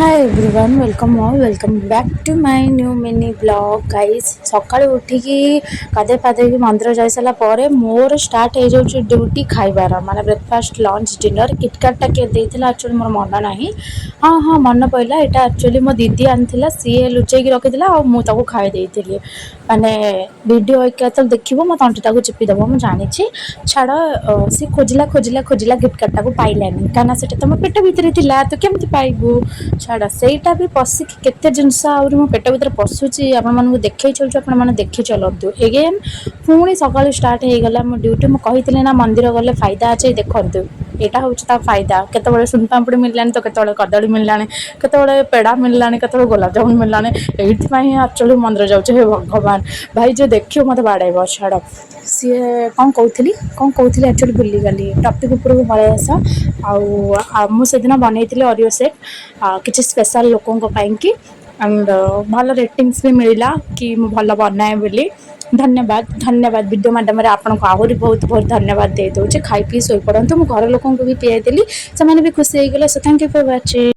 Hi everyone welcome back to my new mini blog guys सकाळु उठिकी गाधे पाधे मंदिर जाई सारा पर मोर स्टार्ट हो जाउछि ड्यूटी खाइबार माने ब्रेकफास्ट लंच डिनर किटकाटा के देइथिला एक्चुअली मोर मन नाही। हाँ हाँ मन पइला एटा एक्चुअली मो दीदी आनथिला सी लुचै की रखिथिला आ मु ताको खाइ देइथिली माने वीडियो एका तो देखिबो मो तंटी ताको चिपी दबो मु जानि छी छाड़ सी खोजिला किटकाटा को पाइलानी काना सेटा तो मो पेट भितरे थिला तो केमति पाइबु छाड़ सेटा भी पशिक केते जिनस आउरी मो पेट भितर पशुची आपण मानकु देखै चलछु आपण माने देखि चलंतु एगेन पुणी सकाळु स्टार्ट हे गला मो ड्यूटी मो कहितले ना मंदिर गले फायदा अछि देखंतु एटा होछि ता फायदा केतबेले सुन पापड़ी मिललानी तो केतबेले कदड़ी मिललानी केतबेले पेड़ा मिललानी केतबेले गुलाब जामुन मिललानी एइथि पई एक्चुअली मंदिर जाउछे हे भगवान भाई जे देखियो मते बाडैबो छाड़ सी कौन कहूली एक्चुअली भूली गली टपिक उपरକୁ पळै आस आउ मु सेदिन बनैथिले ऑडियो सेट किसी स्पेशल लोकों की एंड भल रेटिंग्स भी मिला कि मु भल बनाए बोली धन्यवाद विद्या मैडम आपन को आहरी बहुत बहुत धन्यवाद दे दूचे खाई पी शोई पड़तु मु घर लोक भी पीआई देली से भी खुशी हो गले so thank you for watching.